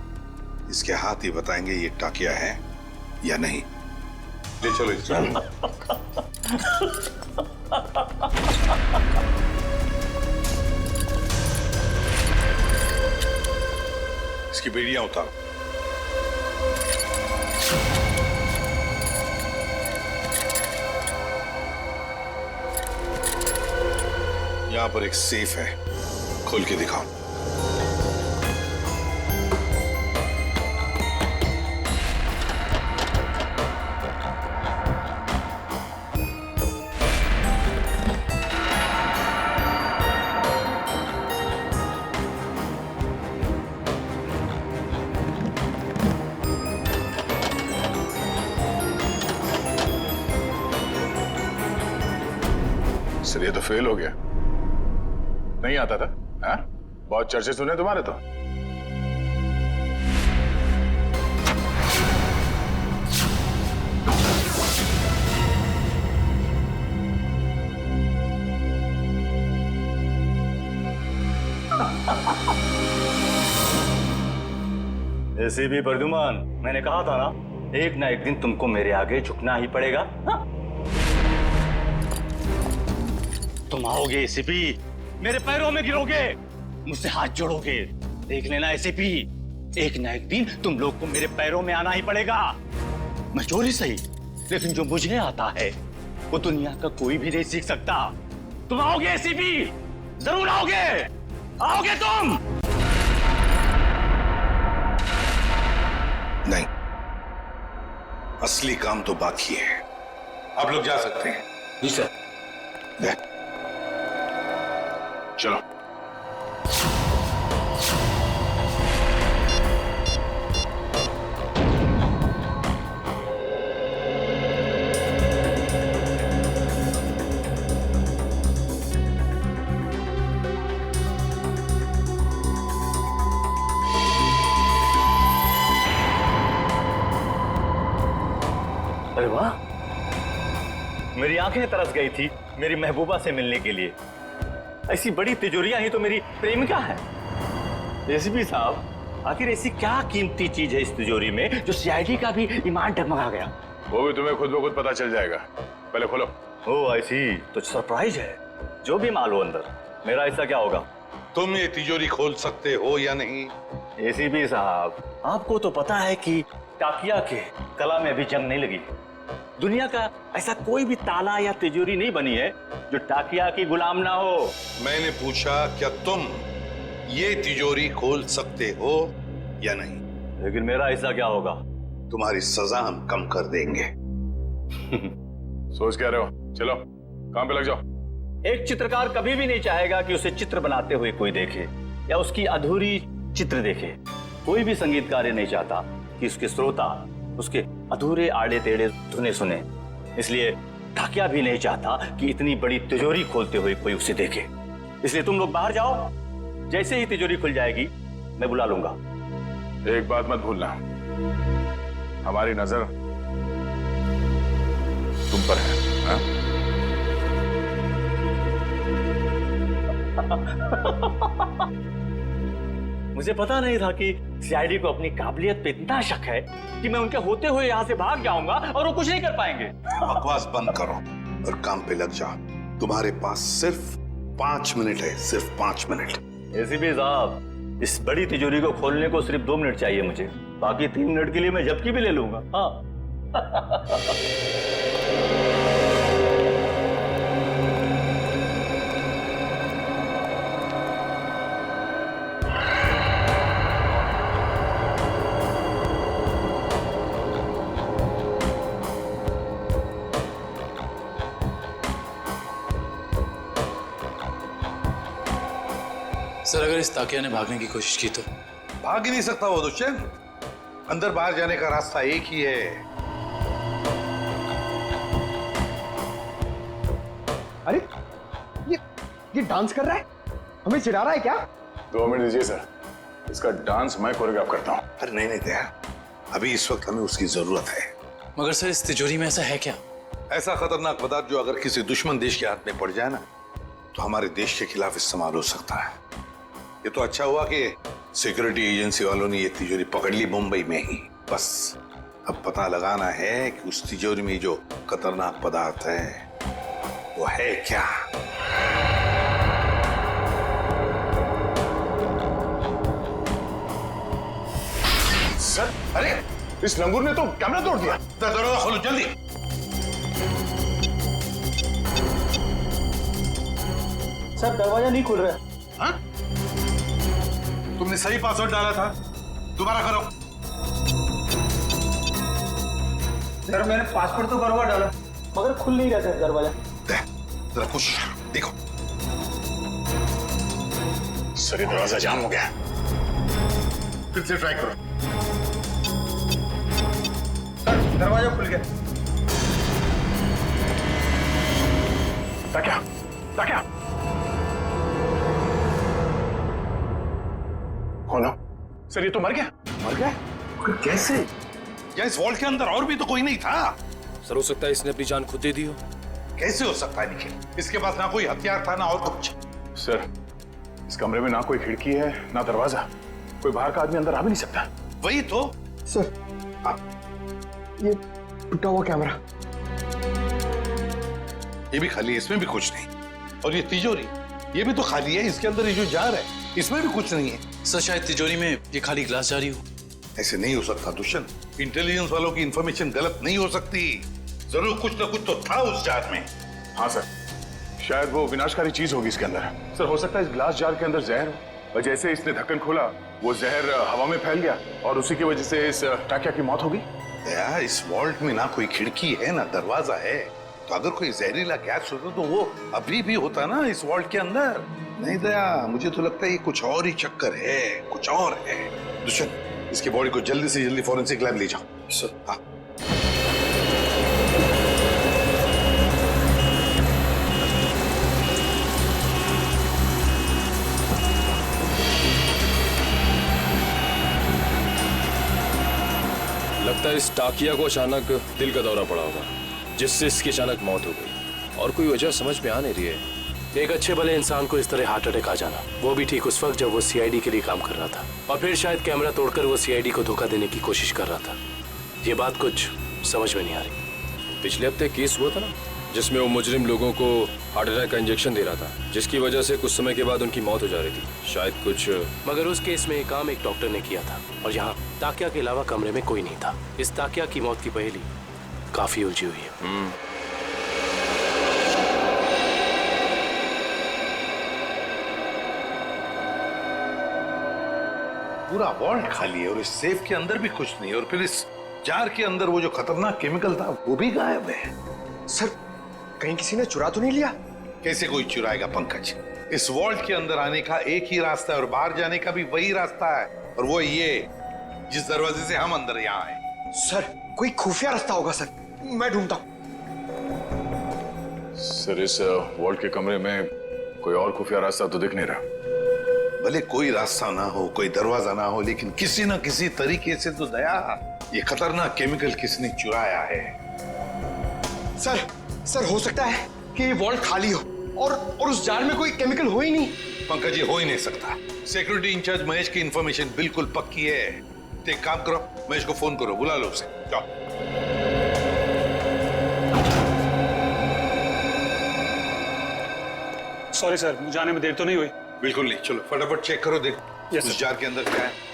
इसके हाथ ही बताएंगे ये टाकिया है या नहीं। ले चलो इसकी बेड़ियां उतारो। यहां पर एक सेफ है, खोल के दिखाओ। सर ये तो फेल हो गया, नहीं आता था। हाँ? बहुत चर्चे सुने तुम्हारे तो। एसीपी प्रद्युमन, मैंने कहा था ना, एक ना एक दिन तुमको मेरे आगे झुकना ही पड़ेगा। हाँ? तुम आओगे एसीपी, मेरे पैरों में गिरोगे, मुझसे हाथ जोड़ोगे। देख लेना एसीपी, एक ना एक दिन तुम लोग को मेरे पैरों में आना ही पड़ेगा। मैं चोरी सही, लेकिन जो मुझे आता है वो दुनिया का कोई भी नहीं सीख सकता। तुम आओगे एसीपी, जरूर आओगे, आओगे तुम। नहीं, असली काम तो बाकी है। आप लोग जा सकते हैं। जी सर। चलो। अरे वाह, मेरी आंखें तरस गई थी मेरी महबूबा से मिलने के लिए। ऐसी बड़ी तिजोरियां ही तो मेरी प्रेमिका है। एसीपी साहब, आखिर ऐसी क्या कीमती चीज है इस तिजोरी में जो सीआईडी का भी ईमान डगमगा गया? वो भी तुम्हें खुद ब खुद पता चल जाएगा, पहले खोलो। ओह आई सी, तो सरप्राइज है। जो भी माल हो अंदर, मेरा ऐसा क्या होगा? तुम ये तिजोरी खोल सकते हो या नहीं? एसीपी साहब, आपको तो पता है कि टाकिया के कला में अभी जंग नहीं लगी। दुनिया का ऐसा कोई भी ताला या तिजोरी नहीं बनी है जो टाकिया की गुलाम ना हो। मैंने पूछा क्या तुम ये तिजोरी खोल सकते हो या नहीं? लेकिन मेरा ऐसा क्या होगा? तुम्हारी सजा हम कम कर देंगे। सोच क्या रहे हो? चलो काम पे लग जाओ। एक चित्रकार कभी भी नहीं चाहेगा कि उसे चित्र बनाते हुए कोई देखे या उसकी अधूरी चित्र देखे। कोई भी संगीतकार ये नहीं चाहता कि उसके श्रोता उसके अधूरे आड़े टेढ़े धुने सुने। इसलिए टाकिया भी नहीं चाहता कि इतनी बड़ी तिजोरी खोलते हुए कोई उसे देखे। इसलिए तुम लोग बाहर जाओ, जैसे ही तिजोरी खुल जाएगी मैं बुला लूंगा। एक बात मत भूलना, हमारी नजर तुम पर है। हाँ? मुझे पता नहीं था कि सीआईडी को अपनी काबिलियत पे इतना शक है कि मैं उनके होते हुए यहाँ से भाग जाऊंगा और वो कुछ नहीं कर पाएंगे। बकवास बंद करो और काम पे लग जाओ। तुम्हारे पास सिर्फ 5 मिनट है, सिर्फ 5 मिनट। एसीपी साहब, इस बड़ी तिजोरी को खोलने को सिर्फ 2 मिनट चाहिए मुझे, बाकी 3 मिनट के लिए मैं झपकी भी ले लूंगा। हाँ। सर, अगर इस ताकिया ने भागने की कोशिश की तो? भाग ही नहीं सकता वो दुष्यंत। अंदर बाहर जाने का रास्ता एक ही है। अरे ये डांस कर रहा है, हमें चिढ़ा रहा है क्या? 2 मिनट दीजिए सर, इसका डांस मैं कोरियोग्राफ करता हूँ। अरे नहीं नहीं दया, अभी इस वक्त हमें उसकी जरूरत है। मगर सर, इस तिजोरी में ऐसा है क्या? ऐसा खतरनाक पदार्थ जो अगर किसी दुश्मन देश के हाथ में पड़ जाए ना तो हमारे देश के खिलाफ इस्तेमाल हो सकता है। ये तो अच्छा हुआ कि सिक्योरिटी एजेंसी वालों ने ये तिजोरी पकड़ ली मुंबई में ही। बस अब पता लगाना है कि उस तिजोरी में जो खतरनाक पदार्थ है वो है क्या। सर, अरे इस लंगूर ने तो कैमरा तोड़ दिया। दरवाजा खोलो जल्दी। सर, दरवाजा नहीं खुल रहा है। हाँ? तुमने सही पासवर्ड डाला था, दोबारा करो। सर, मैंने पासवर्ड तो बराबर डाला मगर खुल नहीं रहा सर दरवाजा। जरा कोशिश देखो। सर, ये दरवाजा जाम हो गया। फिर से ट्राई करो। सर, दरवाजा खुल गया। ताकिया, ताकिया। खोलो। सर, ये तो मर गया। मर गया? कैसे? क्या इस वॉल्ट के अंदर और भी तो कोई नहीं था? सर, हो सकता है इसने अपनी जान खुद दे दी हो। कैसे हो सकता है निखिल? इसके पास ना कोई हथियार था ना और कुछ। सर, इस कमरे में ना कोई खिड़की है ना दरवाजा, कोई बाहर का आदमी अंदर आ भी नहीं सकता। वही तो। सर, ये टूटा हुआ कैमरा, ये भी खाली है, इसमें भी कुछ नहीं। और ये तिजोरी, ये भी तो खाली है, इसके अंदर ये जो जार है इसमें भी कुछ नहीं है। सर, शायद तिजोरी में ये खाली ग्लास जारी हो। ऐसे नहीं हो सकता दुष्यंत। इंटेलिजेंस वालों की इंफॉर्मेशन गलत नहीं हो सकती। जरूर कुछ ना कुछ तो था उस जार में। हाँ सर, शायद वो विनाशकारी चीज होगी इसके अंदर। सर, हो सकता है इस ग्लास जार के अंदर जहर हो, और जैसे इसने ढक्कन खोला वो जहर हवा में फैल गया और उसी की वजह से इस टाकिया की मौत हो गई। यार, इस वॉल्ट में ना कोई खिड़की है ना दरवाजा है, तो अगर कोई जहरीला गैस होता तो वो अभी भी होता ना इस वॉल्ट के अंदर। नहीं दया, मुझे तो लगता है ये कुछ और ही चक्कर है, कुछ और है। दुष्यंत, इसकी बॉडी को जल्दी से जल्दी फॉरेंसिक लैब ले जाओ। हाँ। लगता लगता है इस टाकिया को अचानक दिल का दौरा पड़ा होगा, जिससे इसकी अचानक मौत हो गई, और कोई वजह समझ में आ नहीं रही है। एक अच्छे भले इंसान को इस तरह हार्ट अटैक आ जाना, वो भी ठीक उस वक्त जब वो सीआईडी के लिए काम कर रहा था, और फिर शायद कैमरा तोड़कर वो सीआईडी को धोखा देने की कोशिश कर रहा था। ये बात कुछ समझ में नहीं आ रही। पिछले हफ्ते केस हुआ था ना, जिसमें वो मुजरिम लोगों को हार्ट अटैक का इंजेक्शन दे रहा था, जिसकी वजह से कुछ समय के बाद उनकी मौत हो जा रही थी, शायद कुछ। मगर उस केस में काम एक डॉक्टर ने किया था, और यहाँ ताकिया के अलावा कमरे में कोई नहीं था। इस ताकिया की मौत की पहेली काफी उलझी हुई है। पूरा वॉल्ट खाली है और इस सेफ के अंदर भी कुछ नहीं, और फिर इस जार के अंदर वो जो खतरनाक केमिकल था वो भी गायब है। सर, कहीं किसी ने चुरा तो नहीं लिया? कैसे कोई चुराएगा पंकज? इस वॉल्ट के अंदर आने का एक ही रास्ता है और बाहर जाने का भी वही रास्ता है, और वो ये जिस दरवाजे से हम अंदर यहाँ आए। सर, कोई खुफिया रास्ता होगा सर, मैं ढूंढता हूँ। सर, इस वॉल्ट के कमरे में कोई और खुफिया रास्ता तो दिख नहीं रहा। भले कोई रास्ता ना हो, कोई दरवाजा ना हो, लेकिन किसी ना किसी तरीके से तो दया ये खतरनाक केमिकल किसने चुराया है। सर हो सकता है कि ये वॉल्ट खाली हो और उस जार में कोई केमिकल हो ही नहीं। पंकज, ये हो ही नहीं सकता। सिक्योरिटी इंचार्ज महेश की इंफॉर्मेशन बिल्कुल पक्की है। तो एक काम करो, महेश को फोन करो, बुला लो उसे, जाओ। सॉरी सर, मुझे आने में देर तो नहीं हुई? बिल्कुल नहीं, चलो फटाफट चेक करो, देखो उस जार के अंदर क्या है।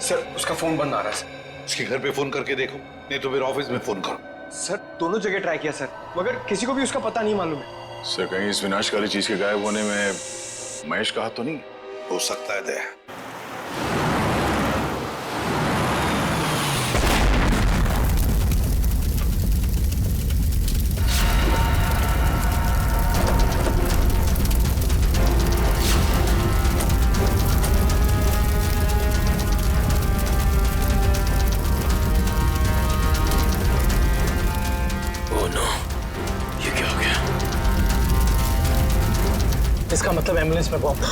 सर, उसका फोन बंद आ रहा है सर। उसके घर पे फोन करके देखो, नहीं तो फिर ऑफिस में फोन करो। सर, दोनों जगह ट्राई किया सर, मगर किसी को भी उसका पता नहीं मालूम है। सर, कहीं इस विनाशकारी चीज के गायब होने में महेश का हाथ तो नहीं? हो सकता है दया। इसका मतलब एम्बुलेंस में बॉम्ब था।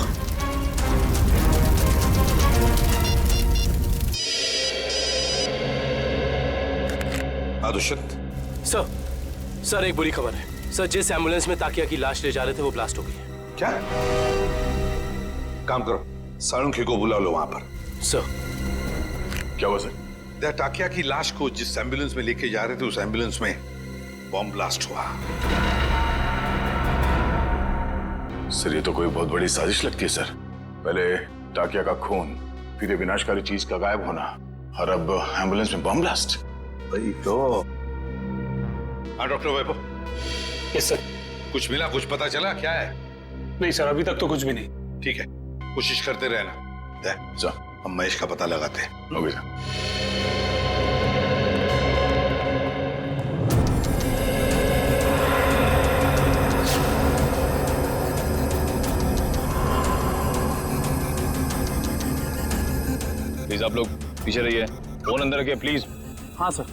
दुष्यंत सर एक बुरी खबर है सर। जिस एम्बुलेंस में ताकिया की लाश ले जा रहे थे वो ब्लास्ट हो गई है। क्या? काम करो, साळुंखे को बुला लो वहां पर। सर, क्या हुआ सर? ताकिया की लाश को जिस एम्बुलेंस में लेके जा रहे थे उस एम्बुलेंस में बॉम्ब ब्लास्ट हुआ। सर, ये तो कोई बहुत बड़ी साजिश लगती है सर। पहले टाकिया का खून, फिर ये विनाशकारी चीज का गायब होना, और अब एम्बुलेंस में बम ब्लास्ट। वही तो। हाँ डॉक्टर वैभव। Yes sir. कुछ मिला, कुछ पता चला क्या है? नहीं सर, अभी तक तो कुछ भी नहीं। ठीक है, कोशिश करते रहना। सर, हम महेश का पता लगाते हैं। Okay sir. प्लीज आप लोग पीछे रहिए, फोन अंदर रखिए प्लीज। हाँ सर,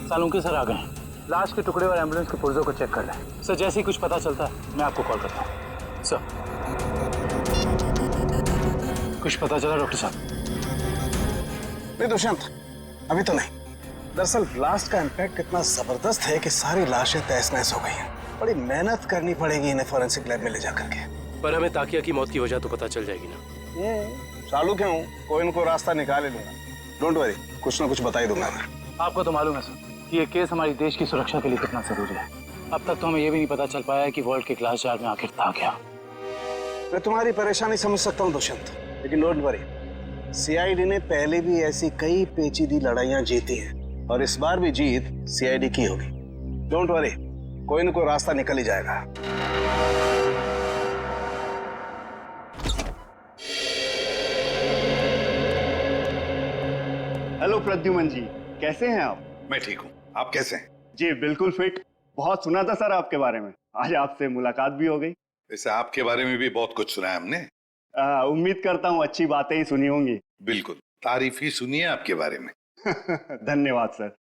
सालुंखे सर आ गए हैं। लाश के टुकड़े और एम्बुलेंस के पुर्जों को चेक कर लें सर। जैसे ही कुछ पता चलता है मैं आपको कॉल करता हूँ सर। कुछ पता चला डॉक्टर साहब? नहीं दुष्यंत, अभी तो नहीं। दरअसल ब्लास्ट का इम्पैक्ट इतना जबरदस्त है कि सारी लाशें तहस नहस हो गई हैं। बड़ी मेहनत करनी पड़ेगी इन्हें फॉरेंसिक लैब में ले जाकर के। पर हमें ताकिया की मौत की वजह तो पता चल जाएगी ना। चालू क्यों, कोई न कोई रास्ता निकाल लूंगा। डोंट वरी, कुछ ना कुछ बता ही दूंगा मैं। आपको तो मालूम है सर कि ये केस हमारी देश की सुरक्षा के लिए कितना जरूरी है। अब तक तो हमें ये भी नहीं पता चल पाया कि वॉल्ट के ग्लास जार में आखिर था क्या। मैं तुम्हारी परेशानी समझ सकता हूँ दुष्यंत, लेकिन डोंट वरी, सीआईडी ने पहले भी ऐसी कई पेचीदी लड़ाइयां जीती हैं और इस बार भी जीत सीआईडी की होगी। डोंट वरी, कोई न कोई रास्ता निकल ही जाएगा। हेलो प्रद्युमन जी, कैसे हैं आप? मैं ठीक हूँ, आप कैसे हैं? जी बिल्कुल फिट। बहुत सुना था सर आपके बारे में, आज आपसे मुलाकात भी हो गई। वैसे आपके बारे में भी बहुत कुछ सुना है हमने। उम्मीद करता हूँ अच्छी बातें ही सुनी होंगी। बिल्कुल, तारीफ ही सुनी है आपके बारे में। धन्यवाद सर।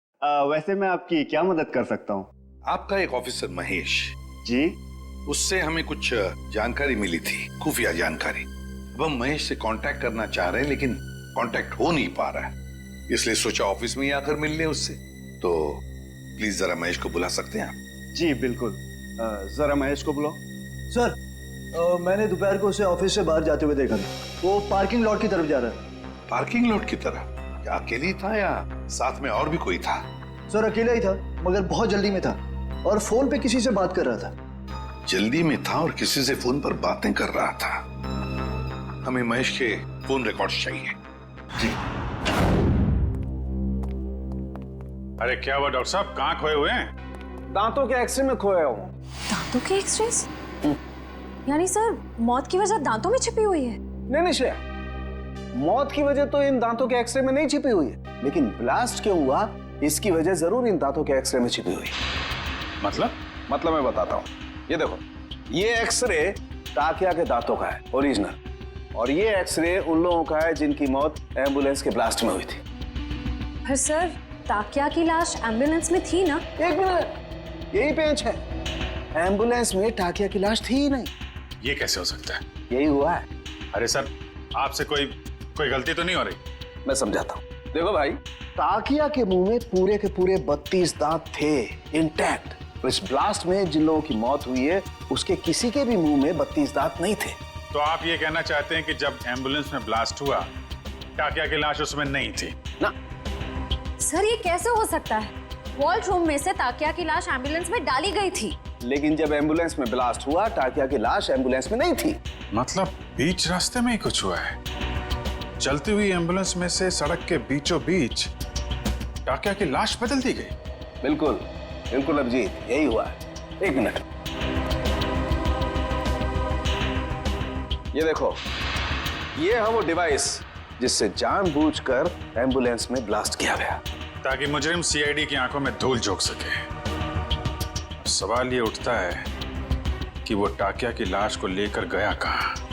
वैसे मैं आपकी क्या मदद कर सकता हूँ? आपका एक ऑफिसर महेश जी, उससे हमें कुछ जानकारी मिली थी, खुफिया जानकारी। अब हम महेश से कांटेक्ट करना चाह रहे हैं लेकिन कांटेक्ट हो नहीं पा रहा है, इसलिए सोचा ऑफिस में ही आकर मिल लें उससे। तो प्लीज जरा महेश को बुला सकते हैं आप? जी बिल्कुल, जरा महेश को बुलाओ। सर, मैंने दोपहर को उसे ऑफिस से बाहर जाते हुए देखा था। वो पार्किंग लॉट की तरफ जा रहा है। पार्किंग लॉट की तरफ? क्या अकेले ही था या साथ में और भी कोई था? सर अकेला ही था, मगर बहुत जल्दी में था और फोन पे किसी से बात कर रहा था। जल्दी में था और किसी से फोन पर बातें कर रहा था। हमें महेश के फोन रिकॉर्ड्स चाहिए। जी। अरे क्या हुआ डॉक्टर साहब, कहाँ खोए हुए हैं? दांतों के एक्सरे में खोया हूँ। दांतों के एक्सरेस? यानी सर मौत की वजह दांतों में छिपी हुई है? नहीं नहीं श्रेया, मौत की वजह तो इन दांतों के एक्सरे में नहीं छिपी हुई है, लेकिन ब्लास्ट क्यों हुआ इसकी वजह जरूर इन दांतों के एक्सरे में छिपी हुई है। मतलब मैं बताता हूँ। ये देखो, ये एक्सरे ताकिया के दांतों का है ओरिजिनल, और ये एक्सरे उन लोगों का है जिनकी मौत एम्बुलेंस के ब्लास्ट में हुई थी। पर सर ताकिया की लाश एम्बुलेंस में थी ना? एक मिनट, यही पेंच है, एम्बुलेंस में ताकिया की लाश थी ही नहीं। ये कैसे हो सकता है? यही हुआ है। अरे सर, आपसे कोई गलती तो नहीं हो रही? मैं समझाता हूँ। देखो भाई, ताकिया के मुंह में पूरे के पूरे 32 दांत थे इंटैक्ट। इस ब्लास्ट में जिन लोगों की मौत हुई है उसके किसी के भी मुंह में 32 दांत नहीं थे। तो आप ये कहना चाहते हैं कि जब एम्बुलेंस में ब्लास्ट हुआ ताकिया की लाश उसमें नहीं थी? ना सर, ये कैसे हो सकता है? वॉल्ट रूम में से ताकिया की लाश एम्बुलेंस में डाली गई थी, लेकिन जब एम्बुलेंस में ब्लास्ट हुआ ताकिया की लाश एम्बुलेंस में नहीं थी। मतलब बीच रास्ते में ही कुछ हुआ है? चलती हुई एम्बुलेंस में से सड़क के बीचों बीच ताकिया की लाश बदल दी गई? बिल्कुल बिल्कुल अभिजीत, यही हुआ है। एक मिनट, ये देखो, ये है वो डिवाइस जिससे जानबूझकर एम्बुलेंस में ब्लास्ट किया गया, ताकि मुजरिम सीआईडी की आंखों में धूल झोंक सके। सवाल ये उठता है कि वो ताकिया की लाश को लेकर गया कहां?